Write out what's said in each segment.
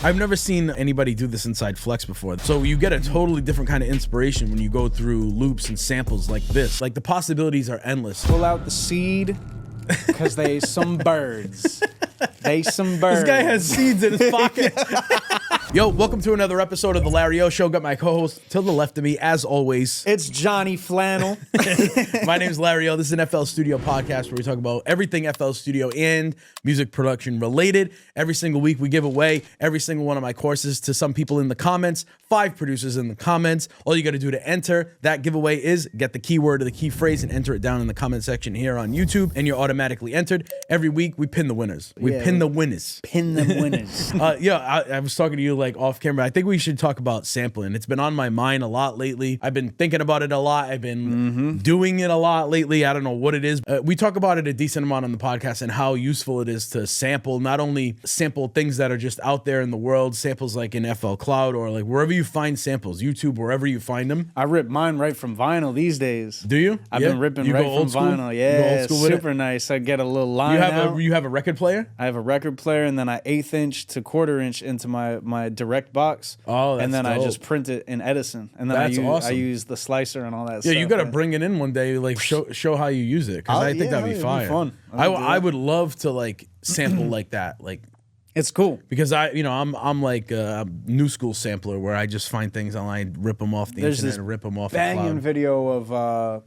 I've never seen anybody do this inside Flex before. So you get a totally different kind of inspiration when you go through loops and samples like this. Like the possibilities are endless. Pull out the seed, because they some birds. They some birds. This guy has seeds in his pocket. Yo, welcome to another episode of the Larry Ohh Show. Got my co-host to the left of me, as always. It's Johnny Flannel. My name is Larry Ohh. This is an FL Studio podcast where we talk about everything FL Studio and music production related. Every single week we give away every single one of my courses to some people in the comments, 5 producers in the comments. All you got to do to enter that giveaway is get the keyword or the key phrase and enter it down in the comment section here on YouTube, and you're automatically entered. Every week we pin the winners. We pin the winners. Pin them winners. I was talking to you like off camera. I think we should talk about sampling. It's been on my mind a lot lately. I've been thinking about it a lot. I've been doing it a lot lately. I don't know what it is. We talk about it a decent amount on the podcast and how useful it is to sample, not only sample things that are just out there in the world, samples like in FL Cloud or like wherever you find samples, YouTube, wherever you find them. I rip mine right from vinyl these days. Do you? I've been ripping right from vinyl. Yeah, super nice. I get a little line out. You have a record player? I have a record player, and then I 1/8 inch to 1/4 inch into my direct box. Oh, that's and then dope. I just print it in Edison, and then I use the slicer and all that stuff. Yeah, you got to bring it in one day, like show how you use it, because I think that'd be fire. Fun. I would love to like sample like that, like it's cool because I'm like a new school sampler where I just find things online, rip them off the internet, and rip them off the banging cloud. video of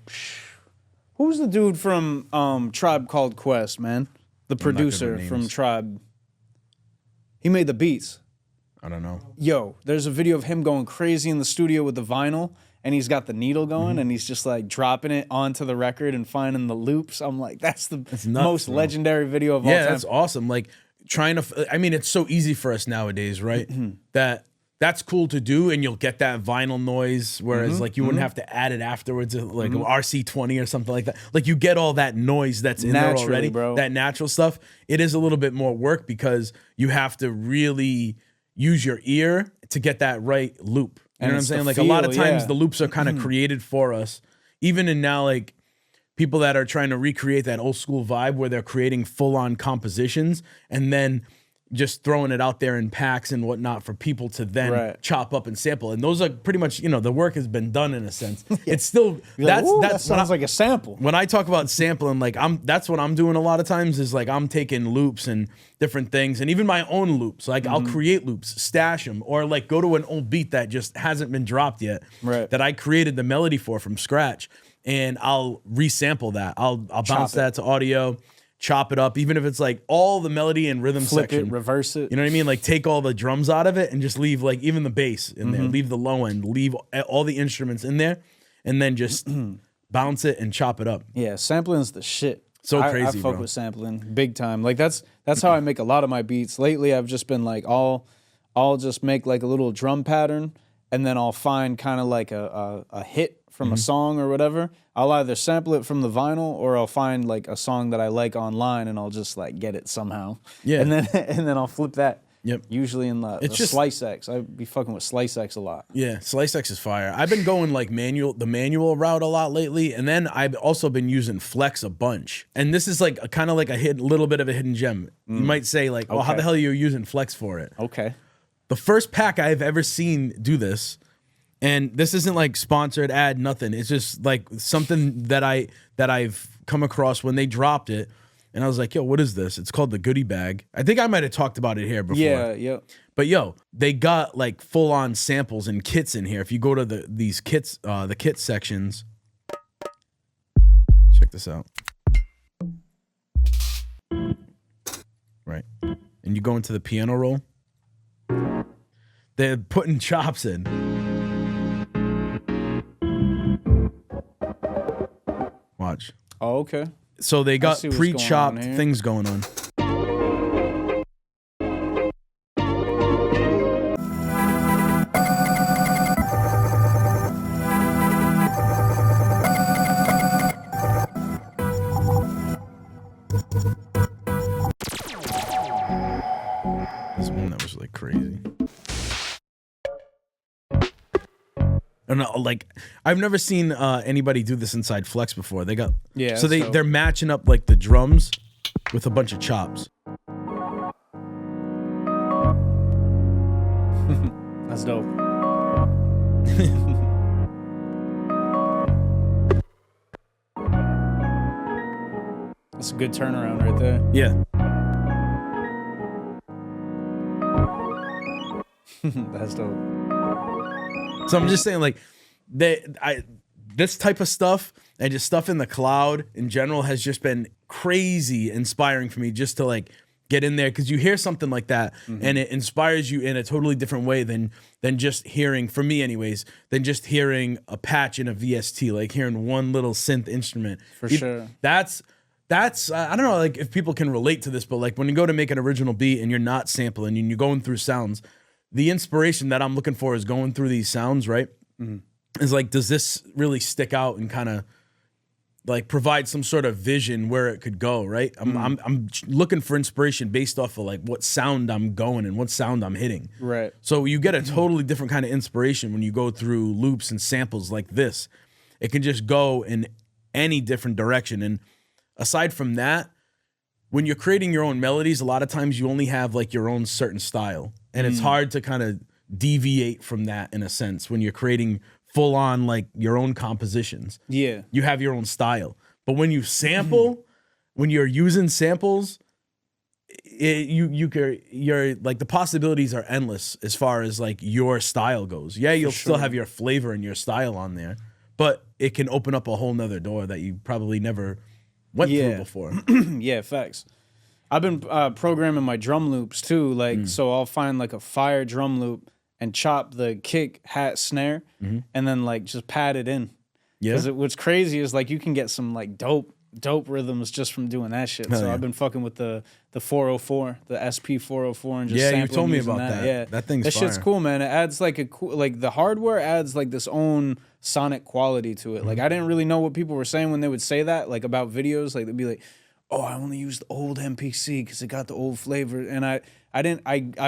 who's the dude from Tribe Called Quest, man? The producer from Tribe. He made the beats. I don't know. Yo, there's a video of him going crazy in the studio with the vinyl, and he's got the needle going, and he's just like dropping it onto the record and finding the loops. I'm like, that's nuts, most legendary video of all time. Yeah, that's awesome. Like it's so easy for us nowadays, right? That's cool to do, and you'll get that vinyl noise, whereas like you wouldn't have to add it afterwards, like RC20 or something like that. Like you get all that noise that's in there already, bro. That natural stuff. It is a little bit more work because you have to really use your ear to get that right loop. You know what I'm saying? Like a lot of times the loops are kind of created for us. Even in now, like people that are trying to recreate that old school vibe where they're creating full on compositions and then just throwing it out there in packs and whatnot for people to then chop up and sample. And those are pretty much, the work has been done in a sense. It's still, that sounds like a sample. When I talk about sampling, like that's what I'm doing a lot of times is like I'm taking loops and different things and even my own loops. Like I'll create loops, stash them, or like go to an old beat that just hasn't been dropped yet that I created the melody for from scratch, and I'll resample that. I'll bounce that to audio, chop it up, even if it's like all the melody and rhythm section. It, reverse it. You know what I mean? Like take all the drums out of it and just leave like even the bass in there, leave the low end, leave all the instruments in there, and then just bounce it and chop it up. Yeah, sampling's the shit. So crazy, I fuck with sampling big time. Like that's how I make a lot of my beats. Lately, I've just been like, I'll just make like a little drum pattern, and then I'll find kind of like a hit from a song or whatever. I'll either sample it from the vinyl or I'll find like a song that I like online and I'll just like get it somehow. Yeah. And then I'll flip that. Yep. Usually in the Slicex. I'd be fucking with Slicex a lot. Yeah, Slicex is fire. I've been going like the manual route a lot lately, and then I've also been using Flex a bunch. And this is like kind of like a little bit of a hidden gem. You might say like, well, how the hell are you using Flex for it? Okay. The first pack I've ever seen do this, and this isn't like sponsored ad, nothing. It's just like something that I've come across when they dropped it. And I was like, yo, what is this? It's called the goodie bag. I think I might have talked about it here before. Yeah. But yo, they got like full on samples and kits in here. If you go to these kits, the kit sections, check this out. Right. And you go into the piano roll. They're putting chops in. Watch. Oh, okay. So they got pre-chopped things going on. This one that was like crazy. I don't know, like I've never seen anybody do this inside Flex before. They got so they're matching up like the drums with a bunch of chops. That's dope. That's a good turnaround right there. Yeah. That's dope. So I'm just saying, like, this type of stuff and just stuff in the cloud in general has just been crazy inspiring for me, just to like get in there, because you hear something like that and it inspires you in a totally different way than just hearing, for me anyways, than just hearing a patch in a VST, like hearing one little synth instrument. For sure. That's I don't know, like, if people can relate to this, but like when you go to make an original beat and you're not sampling and you're going through sounds, the inspiration that I'm looking for is going through these sounds, right? Is like, does this really stick out and kind of like provide some sort of vision where it could go, right? I'm looking for inspiration based off of like what sound I'm going and what sound I'm hitting. Right. So you get a totally different kind of inspiration when you go through loops and samples like this. It can just go in any different direction. And aside from that, when you're creating your own melodies, a lot of times you only have like your own certain style. And it's hard to kind of deviate from that in a sense when you're creating full on like your own compositions. Yeah. You have your own style. But when you sample, when you're using samples, you're like, the possibilities are endless as far as like your style goes. Yeah, you'll still have your flavor and your style on there, but it can open up a whole nother door that you probably never went through before. Yeah, facts. I've been programming my drum loops too, like so I'll find like a fire drum loop and chop the kick, hat, snare, and then like just pad it in. Yeah. Because what's crazy is like you can get some like dope rhythms just from doing that shit. So I've been fucking with the 404, the SP 404, and just sampling, you told me about that. Yeah, that thing's that shit's fire. cool, man. It adds like a cool, like the hardware adds like this own sonic quality to it. Like I didn't really know what people were saying when they would say that, like about videos. Like they'd be like, "Oh, I only use the old MPC because it got the old flavor," and I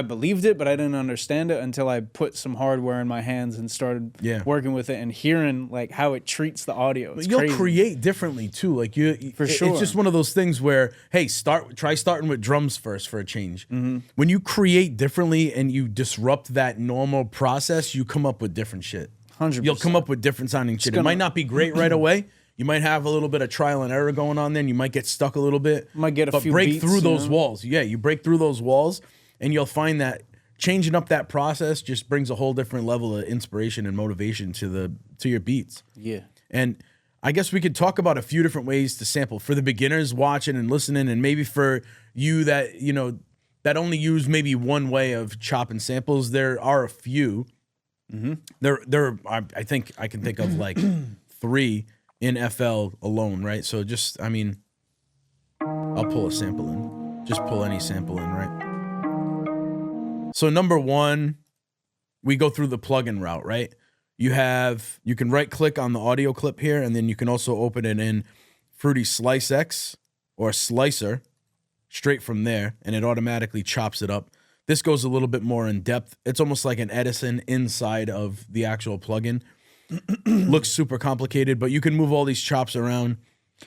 believed it, but I didn't understand it until I put some hardware in my hands and started working with it and hearing like how it treats the audio. It's You'll crazy. create differently too. Like For sure. It's just one of those things where, hey, try starting with drums first for a change. When you create differently and you disrupt that normal process, you come up with different shit. 100%. You'll come up with different sounding shit. It might not be great right away. You might have a little bit of trial and error going on there, and you might get stuck a little bit. Might get a few break beats, through those you know? walls. Yeah, you break through those walls, and you'll find that changing up that process just brings a whole different level of inspiration and motivation to your beats. Yeah. And I guess we could talk about a few different ways to sample for the beginners watching and listening, and maybe for you that that only use maybe one way of chopping samples. There are a few. I think I can think of like 3 in FL alone, right? So just, I mean, I'll pull a sample in. Just pull any sample in, right? So number 1, we go through the plugin route, right? You can right click on the audio clip here, and then you can also open it in Fruity Slicex or Slicer straight from there, and it automatically chops it up. This goes a little bit more in depth. It's almost like an Edison inside of the actual plugin. Looks super complicated, but you can move all these chops around.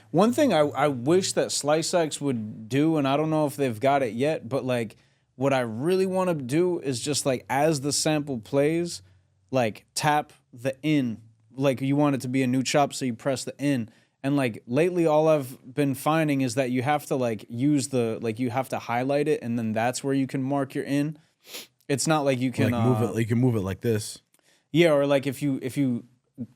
One thing I wish that Slicex would do, and I don't know if they've got it yet, but like what I really want to do is just like as the sample plays, like tap the in. Like you want it to be a new chop, so you press the in. And like lately all I've been finding is that you have to like use you have to highlight it, and then that's where you can mark your in. It's not like you can like move it. You can move it like this. Yeah, or like if you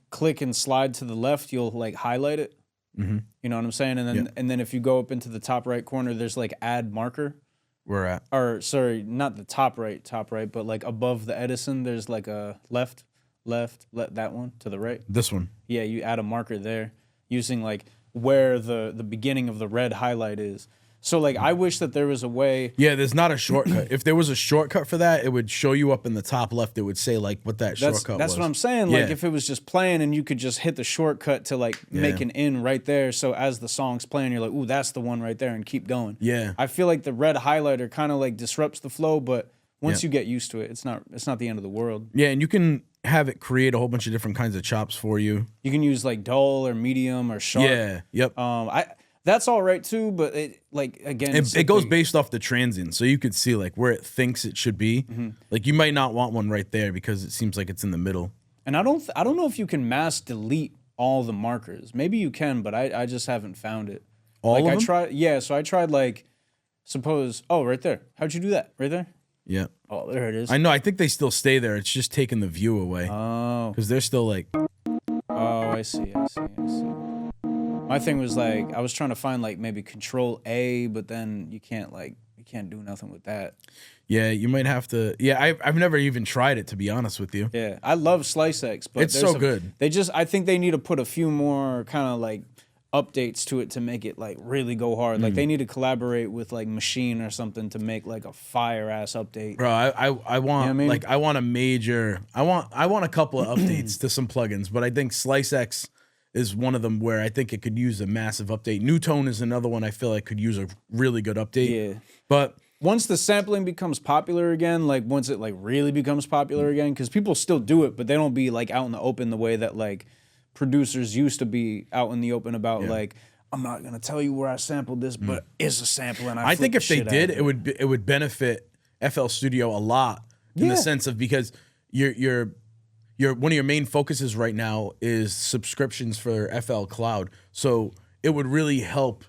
click and slide to the left, you'll like highlight it. You know what I'm saying? And then if you go up into the top right corner, there's like add marker. Where at? Or sorry, not the top right, but like above the Edison, there's like a left, that one to the right. This one. Yeah, you add a marker there using like where the beginning of the red highlight is. So like I wish that there was a way. Yeah, there's not a shortcut. If there was a shortcut for that, it would show you up in the top left. It would say like what that shortcut was. That's what I'm saying. Like if it was just playing and you could just hit the shortcut to like make an in right there. So as the song's playing, you're like, ooh, that's the one right there, and keep going. Yeah. I feel like the red highlighter kind of like disrupts the flow, but once you get used to it, it's not the end of the world. Yeah, and you can have it create a whole bunch of different kinds of chops for you. You can use like dull or medium or sharp. Yeah. Yep. That's all right too, but it like again, it goes based off the transient, so you could see like where it thinks it should be. Like you might not want one right there because it seems like it's in the middle. And I don't know if you can mass delete all the markers. Maybe you can, but I just haven't found it. All like of I them? tried, yeah. So I tried like, suppose, oh, right there. How'd you do that? Right there. Yeah. Oh, there it is. I know. I think they still stay there. It's just taking the view away. Oh. Because they're still like. Oh, I see. My thing was like I was trying to find like maybe Control A, but then you can't do nothing with that. Yeah, you might have to. Yeah, I've never even tried it, to be honest with you. Yeah, I love Slicex, but it's so good. I think they need to put a few more kind of like updates to it to make it like really go hard. Like they need to collaborate with like Machine or something to make like a fire ass update. Bro, I want, You know what I mean? like I want a major. I want a couple of updates to some plugins, but I think Slicex is one of them where I think it could use a massive update. New Tone is another one I feel like could use a really good update. Yeah. But once the sampling becomes popular again, like once it like really becomes popular again, because people still do it, but they don't be like out in the open the way that like producers used to be out in the open about like, I'm not gonna tell you where I sampled this, but it's a sample, and I think if they did, it would benefit FL Studio a lot in the sense of because you're one of your main focuses right now is subscriptions for FL Cloud. So it would really help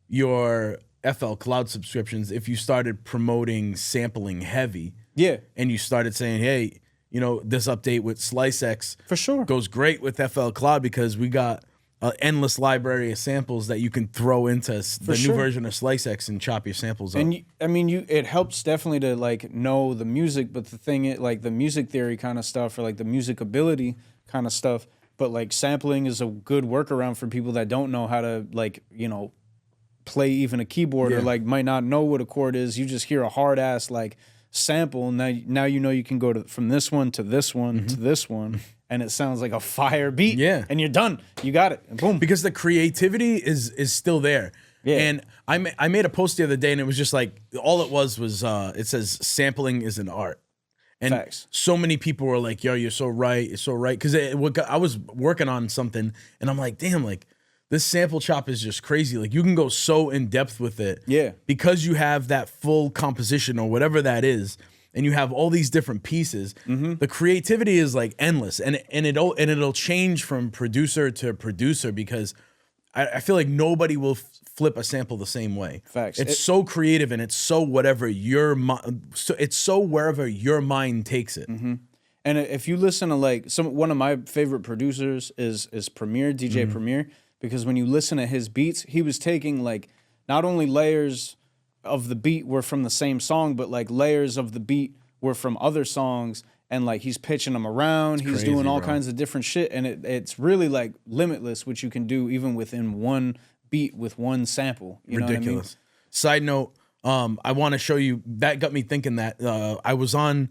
your FL Cloud subscriptions if you started promoting sampling heavy. Yeah. And you started saying, hey, you know, this update with Slicex For sure. goes great with FL Cloud because we got an endless library of samples that you can throw into the new version of Slicex and chop your samples up. And it helps definitely to like know the music, but the thing is like the music theory kind of stuff or like the music ability kind of stuff. But like sampling is a good workaround for people that don't know how to like, you know, play even a keyboard or like might not know what a chord is. You just hear a hard ass like sample, and now you know you can go from this one to this one to this one, and it sounds like a fire beat. Yeah, and you're done. You got it. And boom. Because the creativity is still there. Yeah. And I made a post the other day, and it was just like all it was it says sampling is an art. And Facts. So many people were like, "Yo, you're so right. You're so right." Because I was working on something, and I'm like, "Damn, like." This sample chop is just crazy. Like you can go so in depth with it. Yeah. Because you have that full composition or whatever that is, and you have all these different pieces. The creativity is like endless, and it'll change from producer to producer because I feel like nobody will flip a sample the same way. Facts. It's so creative and it's so whatever it's so wherever your mind takes it. And if you listen to like one of my favorite producers is Premier, DJ Premier. Because when you listen to his beats, he was taking like not only layers of the beat were from the same song, but like layers of the beat were from other songs, and like he's pitching them around. He's crazy, doing all bro. kinds of different shit, and it's really like limitless what you can do even within one beat with one sample. You know what I mean? Side note, I want to show you that got me thinking that I was on.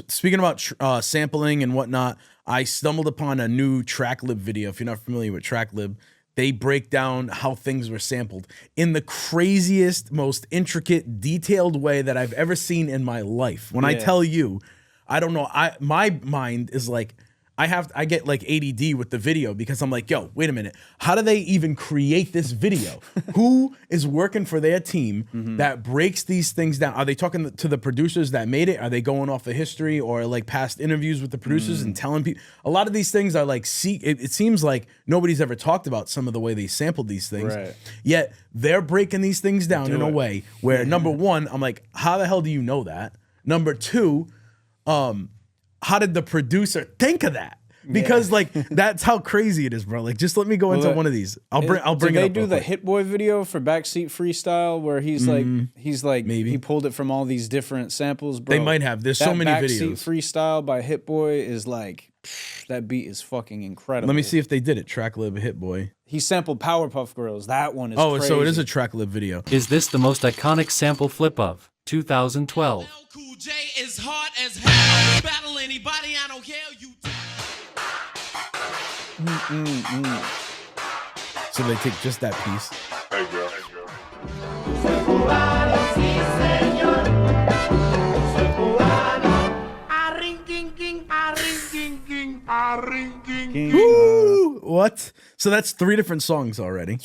Speaking about sampling and whatnot, I stumbled upon a new TrackLib video. If you're not familiar with TrackLib, they break down how things were sampled in the craziest, most intricate, detailed way that I've ever seen in my life. When I tell you, I don't know, my mind is like, I get like ADD with the video because I'm like, yo, wait a minute. How do they even create this video? Who is working for their team that breaks these things down? Are they talking to the producers that made it? Are they going off of history or like past interviews with the producers and telling people? A lot of these things are like, it seems like nobody's ever talked about some of the way they sampled these things. Right. Yet they're breaking these things down in a way where number one, I'm like, how the hell do you know that? Number two, how did the producer think of that? Because like that's how crazy it is, bro. Like just let me go into one of these. I'll bring it up. Did they do the Hit Boy video for Backseat Freestyle where he's like maybe he pulled it from all these different samples, bro? They might have. There's so many Backseat videos. Freestyle by Hit Boy is like that beat is fucking incredible. Let me see if they did it. TrackLib Hit Boy. He sampled Powerpuff Girls. That one is crazy. crazy. So it is a TrackLib video. Is this the most iconic sample flip of 2012? Cool J is hard as hell. Battle anybody, I don't care. You. So they take just that piece. Hey, girl. Woo! What? So that's 3 different songs already.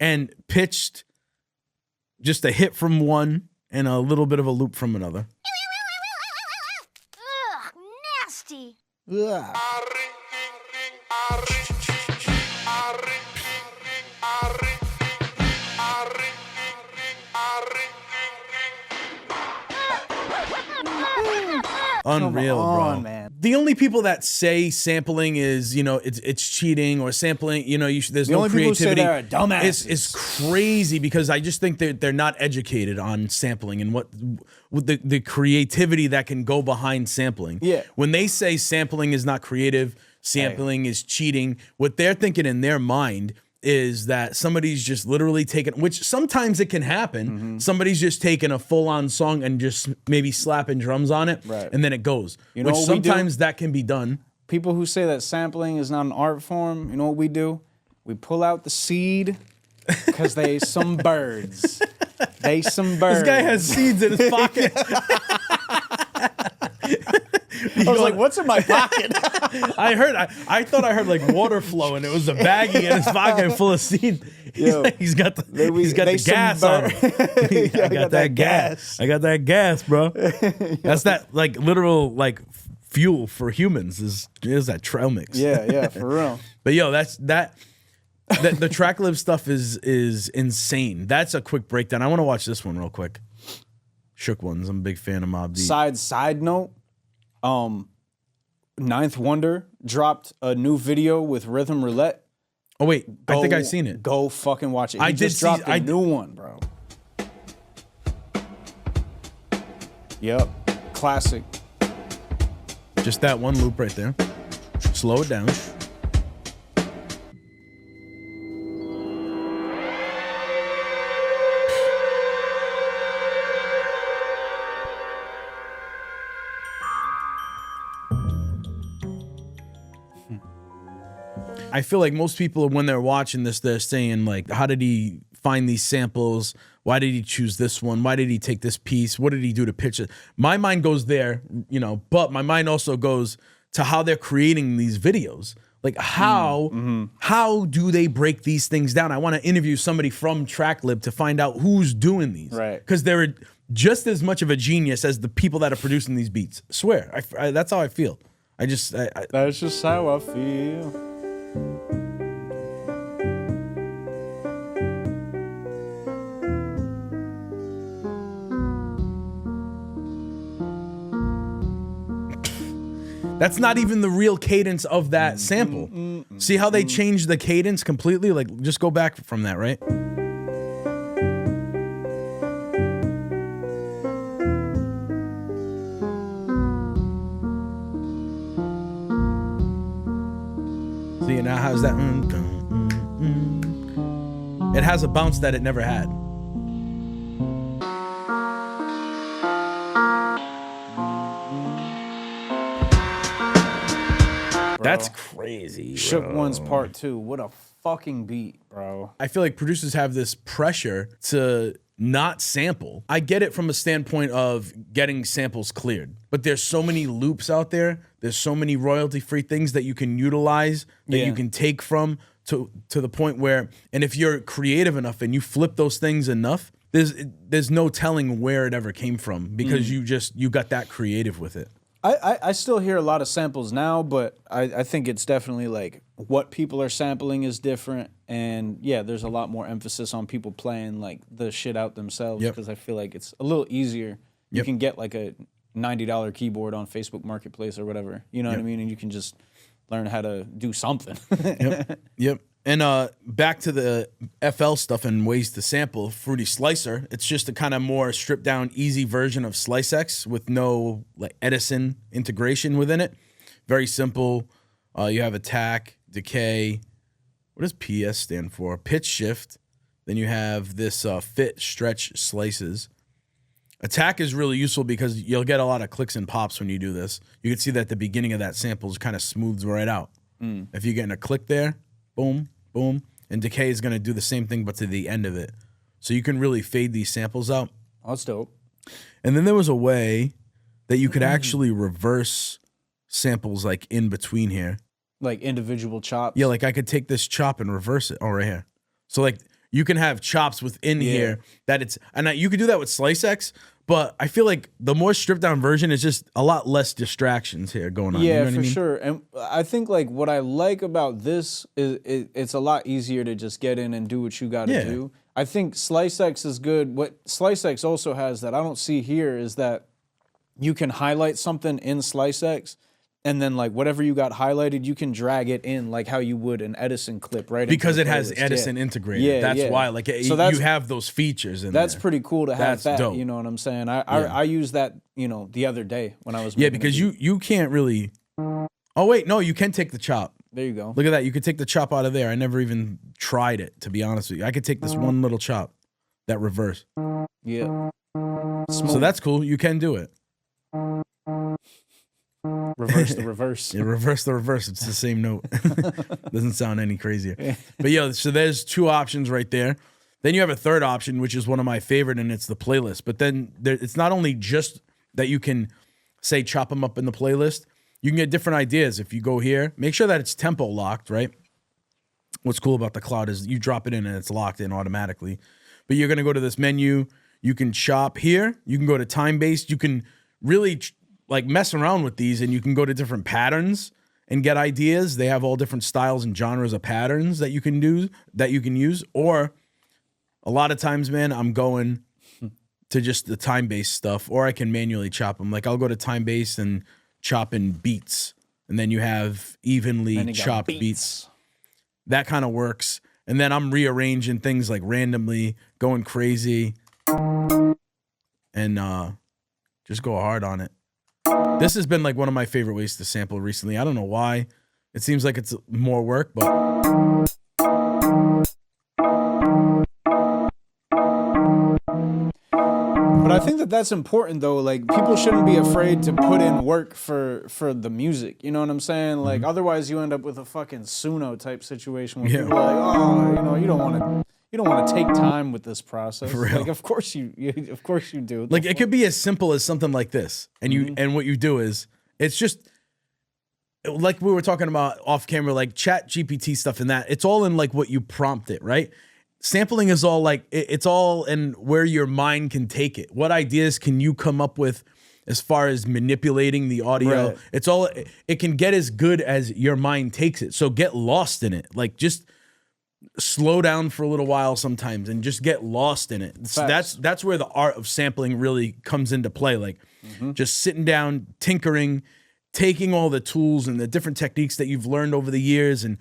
and pitched just a hit from one and a little bit of a loop from another. Ugh, nasty. Ugh. Unreal, Come on, bro. man. The only people that say sampling is, it's cheating or sampling, there's The no only people who say creativity. that are dumbasses. It's crazy because I just think they're not educated on sampling and what the creativity that can go behind sampling. Yeah. When they say sampling is not creative, sampling is cheating, what they're thinking in their mind is that somebody's just literally taking, which sometimes it can happen. Somebody's just taking a full-on song and just maybe slapping drums on it, Right. and then it goes. You know which what we do? sometimes that can be done. People who say that sampling is not an art form, you know what we do? We pull out the seed because they some birds. They some birds. This guy has seeds in his pocket. I was like, what's in my pocket? I thought I heard like water flowing. It was a baggie in his pocket full of seed. He's got the gas on him. I got that gas. I got that gas, bro. That's that like literal like fuel for humans is that trail mix. Yeah, for real. But yo, the track live stuff is insane. That's a quick breakdown. I want to watch this one real quick. Shook Ones. I'm a big fan of Mobb Deep. Side note, Ninth Wonder dropped a new video with Rhythm Roulette. Oh wait, I think I've seen it. Go fucking watch it. He I did just see- dropped a I- new one, bro. Yep, classic. Just that one loop right there. Slow it down. I feel like most people, when they're watching this, they're saying like, how did he find these samples? Why did he choose this one? Why did he take this piece? What did he do to pitch it? My mind goes there, but my mind also goes to how they're creating these videos. Like how do they break these things down? I want to interview somebody from TrackLib to find out who's doing these. Right. Because they're just as much of a genius as the people that are producing these beats. I swear. That's how I feel. That's just how I feel. That's not even the real cadence of that sample. See how they changed the cadence completely? Like, just go back from that, right? See, now how's that? It has a bounce that it never had. That's crazy. Shook bro. Ones Part 2. What a fucking beat, bro. I feel like producers have this pressure to not sample. I get it from a standpoint of getting samples cleared, but there's so many loops out there. There's so many royalty-free things that you can utilize, that you can take from to the point where, and if you're creative enough and you flip those things enough, there's no telling where it ever came from because you got that creative with it. I still hear a lot of samples now, but I think it's definitely like what people are sampling is different. And yeah, there's a lot more emphasis on people playing like the shit out themselves because I feel like it's a little easier. You can get like a $90 keyboard on Facebook Marketplace or whatever. You know what I mean? And you can just learn how to do something. Yep. And back to the FL stuff and ways to sample, Fruity Slicer. It's just a kind of more stripped down, easy version of Slicex with no like Edison integration within it. Very simple. You have attack, decay. What does PS stand for? Pitch shift. Then you have this fit, stretch, slices. Attack is really useful because you'll get a lot of clicks and pops when you do this. You can see that the beginning of that sample kind of smooths right out. If you're getting a click there, boom, boom. And decay is going to do the same thing, but to the end of it. So you can really fade these samples out. Oh, that's dope. And then there was a way that you could actually reverse samples like in between here. Like individual chops. Yeah, like I could take this chop and reverse it. Oh, right here. So like you can have chops within here that it's, and you can do that with Slicex, but I feel like the more stripped down version is just a lot less distractions here going on. Yeah, you know what for I mean? sure. And I think like what I like about this is it's a lot easier to just get in and do what you got to do. I think Slicex is good. What Slicex also has that I don't see here is that you can highlight something in Slicex, and then like whatever you got highlighted, you can drag it in like how you would an Edison clip, right? Because it has Edison integrated. Yeah, that's yeah. why. Like So that's, you have those features in that's there. pretty cool to have That's that. dope. You know what I'm saying? I used that, you know, the other day when I was making because a beat. you can't really. Oh wait, no, you can take the chop. There you go. Look at that. You could take the chop out of there. I never even tried it, to be honest with you. I could take this one little chop, that reverse. Yeah. So that's cool. You can do it. Reverse the reverse. Yeah, reverse the reverse. It's the same note. Doesn't sound any crazier. But yeah, so there's two options right there. Then you have a third option, which is one of my favorite, and it's the playlist. But then it's not only just that you can, say, chop them up in the playlist. You can get different ideas. If you go here, make sure that it's tempo locked, right? What's cool about the cloud is you drop it in and it's locked in automatically. But you're going to go to this menu. You can chop here. You can go to time-based. You can really like mess around with these, and you can go to different patterns and get ideas. They have all different styles and genres of patterns that you can do, that you can use. Or a lot of times, man, I'm going to just the time-based stuff, or I can manually chop them. Like I'll go to time-based and chop in beats, and then you have evenly chopped beats. That kind of works. And then I'm rearranging things like randomly, going crazy, and just go hard on it. This has been like one of my favorite ways to sample recently. I don't know why. It seems like it's more work, but I think that that's important though. Like people shouldn't be afraid to put in work for the music. You know what I'm saying? Like otherwise you end up with a fucking Suno type situation where people are like, oh, you know, you don't want to take time with this process. For real. Like of course you do. like it could be as simple as something like this. And you and what you do is it's just like we were talking about off camera, like Chat GPT stuff and that. It's all in like what you prompt it, right? Sampling is all like, it's all in where your mind can take it. What ideas can you come up with as far as manipulating the audio? Right. It's all, it can get as good as your mind takes it. So get lost in it. Like just slow down for a little while sometimes and just get lost in it. So that's where the art of sampling really comes into play. Like just sitting down, tinkering, taking all the tools and the different techniques that you've learned over the years and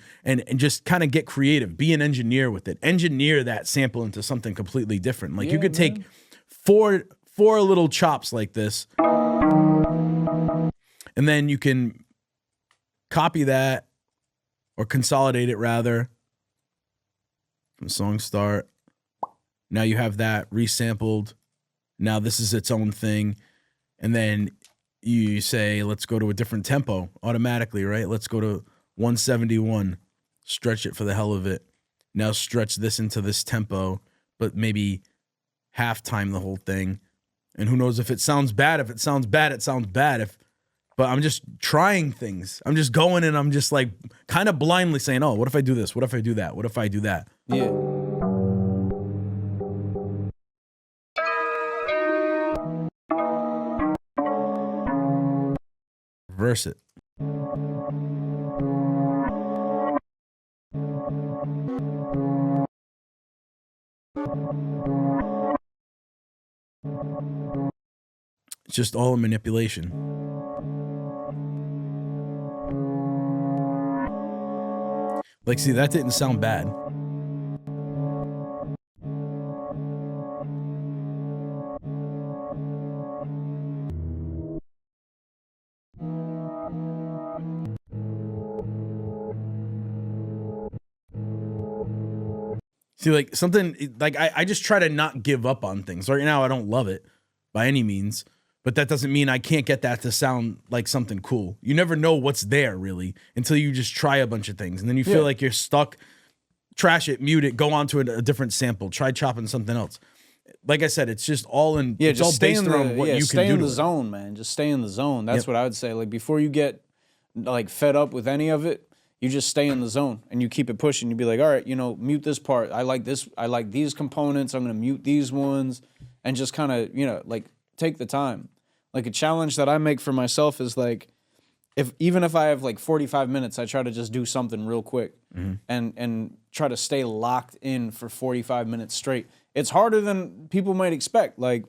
just kind of get creative. Be an engineer with it. Engineer that sample into something completely different. Like you could take four little chops like this, and then you can copy that or consolidate it rather from song start. Now you have that resampled. Now this is its own thing. And then you say, let's go to a different tempo automatically, right? Let's go to 171, stretch it for the hell of it. Now stretch this into this tempo, but maybe half time the whole thing. And who knows if it sounds bad. If it sounds bad, it sounds bad. But I'm just trying things. I'm just going and I'm just like kind of blindly saying, oh, what if I do this? What if I do that? What if I do that? Yeah. Reverse it. It's just all a manipulation. Like, see, that didn't sound bad. See, like something like I just try to not give up on things. Right now, I don't love it by any means, but that doesn't mean I can't get that to sound like something cool. You never know what's there really until you just try a bunch of things, and then you feel like you're stuck. Trash it, mute it, go on to a different sample, try chopping something else. Like I said, it's just all in. Yeah, it's just all stay based in around what you can stay do in to the it. zone, man. Just stay in the zone. That's what I would say. Like before you get like fed up with any of it, you just stay in the zone and you keep it pushing. You be like, all right, you know, mute this part. I like this. I like these components. I'm going to mute these ones, and just kind of, you know, like take the time. Like a challenge that I make for myself is like, even if I have like 45 minutes, I try to just do something real quick and try to stay locked in for 45 minutes straight. It's harder than people might expect. Like,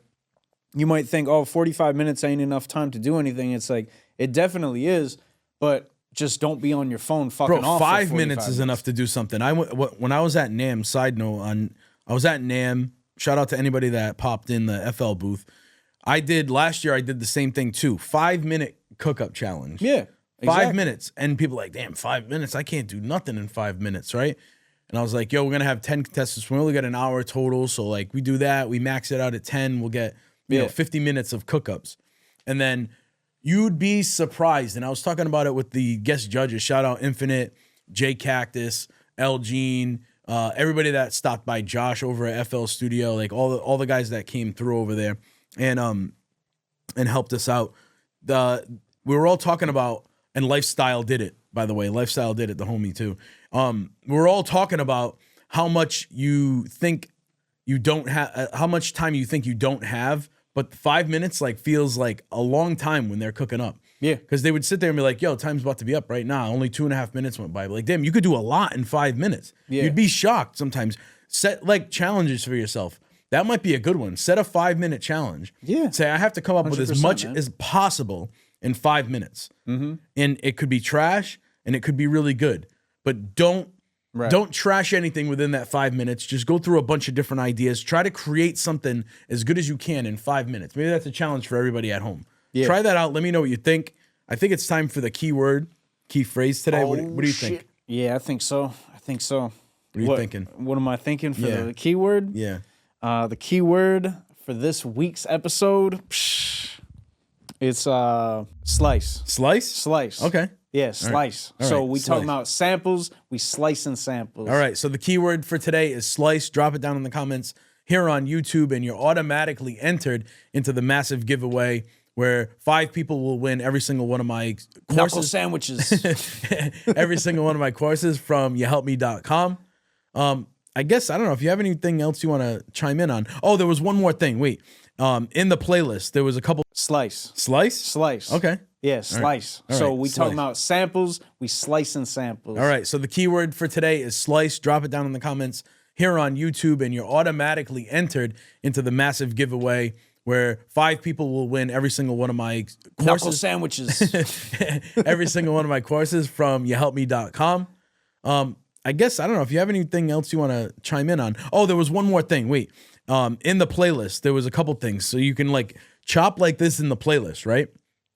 you might think, oh, 45 minutes ain't enough time to do anything. It's like, it definitely is, but just don't be on your phone fucking off. 5 minutes is enough to do something. When I was at NAMM, side note, I was at NAMM. Shout out to anybody that popped in the FL booth. Last year I did the same thing too. 5 minute cook-up challenge. Yeah. Exactly. 5 minutes. And people are like, damn, 5 minutes? I can't do nothing in 5 minutes, right? And I was like, yo, we're gonna have 10 contestants. We only got an hour total. So like we do that, we max it out at 10, we'll get 50 minutes of cook-ups. And then you'd be surprised. And I was talking about it with the guest judges. Shout out Infinite, J Cactus, L Gene, everybody that stopped by, Josh over at FL Studio, like all the guys that came through over there and helped us out. We were all talking about, and Lifestyle did it, by the way. Lifestyle did it, the homie too. We were all talking about how much you think you don't have, how much time you think you don't have, but 5 minutes like feels like a long time when they're cooking up. Yeah. Because they would sit there and be like, yo, time's about to be up right now. Only 2.5 minutes went by. But like, damn, you could do a lot in 5 minutes. Yeah. You'd be shocked sometimes. Set like challenges for yourself. That might be a good one. Set a 5 minute challenge. Yeah. Say, I have to come up with as much man. as possible in 5 minutes. And it could be trash and it could be really good. But don't trash anything within that 5 minutes. Just go through a bunch of different ideas. Try to create something as good as you can in 5 minutes. Maybe that's a challenge for everybody at home. Yeah. Try that out. Let me know what you think. I think it's time for the key phrase today. What do you think? Yeah, I think so. What are you thinking? What am I thinking for the keyword? Yeah. The keyword for this week's episode, it's slice. Slice? Slice. Okay. Yeah, slice. All right. So we talking about samples, we slicing samples. All right, so the keyword for today is slice. Drop it down in the comments here on YouTube, and you're automatically entered into the massive giveaway where 5 people will win every single one of my courses. Knuckle sandwiches. Every single one of my courses from yahelpme.com. I guess, I don't know if you have anything else you want to chime in on. Oh, there was one more thing. Wait. In the playlist, there was a couple. Slice. Slice? Slice. Okay. Yeah, slice. All right. So we Slice. talking about samples, we slicing samples. All right, so the keyword for today is slice. Drop it down in the comments here on YouTube, and you're automatically entered into the massive giveaway where 5 people will win every single one of my courses. Knuckle sandwiches. Every single one of my courses from yahelpme.com. I guess, I don't know if you have anything else you want to chime in on. Oh, there was one more thing. Wait. In the playlist, there was a couple things. So you can like chop like this in the playlist, right?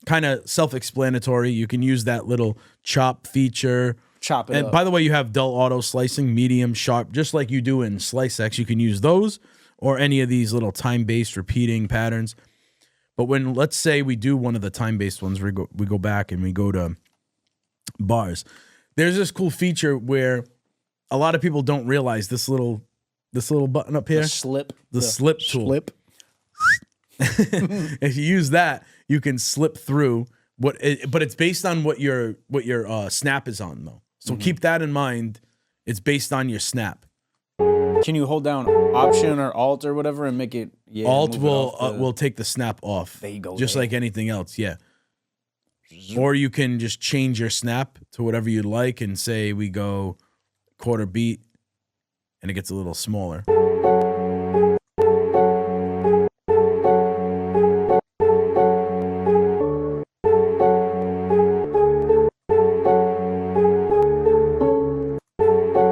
Kind of self-explanatory. You can use that little chop feature. Chop it And up. by the way, you have dull auto slicing, medium, sharp, just like you do in Slicex. You can use those or any of these little time-based repeating patterns. But when, let's say we do one of the time-based ones, we go back and we go to bars. There's this cool feature where a lot of people don't realize this little button up here. The slip. The slip tool. Slip. If you use that, you can slip through but it's based on what your snap is on though. So keep that in mind. It's based on your snap. Can you hold down Option or Alt or whatever and make it? Yeah, Alt will take the snap off. There you go. Just like anything else, yeah. Or you can just change your snap to whatever you'd like and say we go quarter beat, and it gets a little smaller.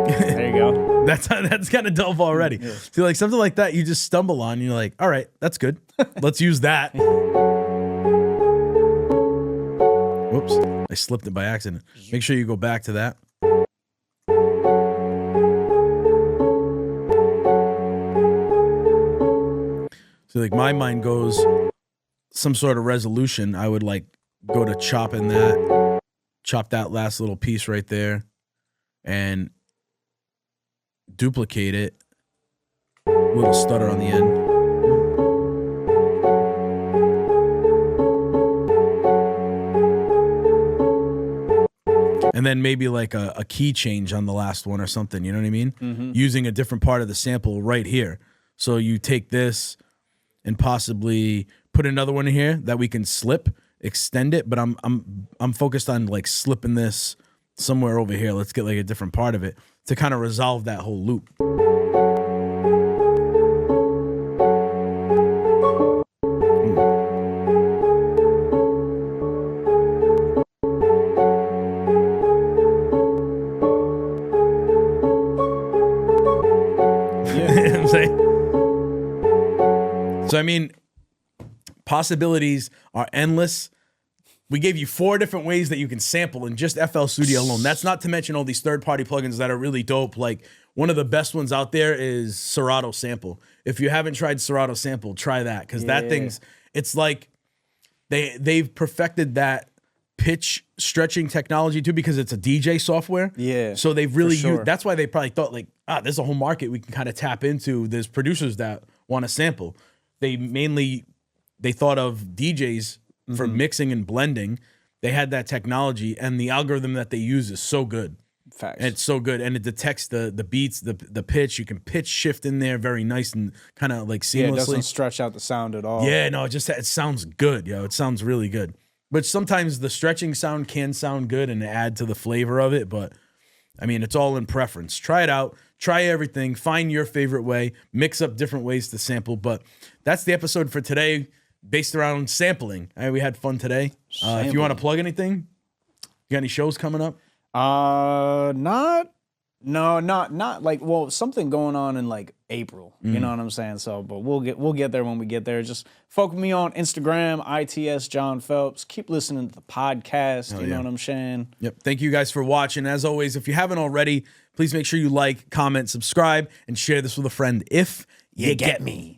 There you go. That's kind of dope already. Yeah. See, like something like that, you just stumble on. And you're like, all right, that's good. Let's use that. Whoops, I slipped it by accident. Make sure you go back to that. So like my mind goes some sort of resolution. I would like go to chop that last little piece right there and duplicate it. Little stutter on the end. and then maybe like a key change on the last one or something. You know what I mean? Using a different part of the sample right here. So you take this and possibly put another one in here that we can slip, extend it. But I'm focused on like slipping this somewhere over here. Let's get like a different part of it to kind of resolve that whole loop. So, I mean, possibilities are endless. We gave you 4 different ways that you can sample in just FL Studio alone. That's not to mention all these third-party plugins that are really dope. Like, one of the best ones out there is Serato Sample. If you haven't tried Serato Sample, try that. Because that thing's, it's like they've perfected that pitch stretching technology too, because it's a DJ software. Yeah. So they've really used, that's why they probably thought like, there's a whole market we can kind of tap into. There's producers that want to sample. They thought of DJs for mixing and blending. They had that technology, and the algorithm that they use is so good. Facts. And it's so good, and it detects the beats, the pitch. You can pitch shift in there very nice and kind of like seamlessly. Yeah, it doesn't stretch out the sound at all. Yeah, no, it sounds good, yo. It sounds really good. But sometimes the stretching sound can sound good and add to the flavor of it, but I mean, it's all in preference. Try it out. Try everything. Find your favorite way. Mix up different ways to sample. But that's the episode for today, based around sampling. We had fun today. If you want to plug anything, you got any shows coming up? Not like, well, something going on in like April. You know what I'm saying? So, but we'll get there when we get there. Just follow me on Instagram, ITS John Phelps. Keep listening to the podcast. You know what I'm saying? Yep. Thank you guys for watching. As always, if you haven't already, please make sure you like, comment, subscribe, and share this with a friend if you get me.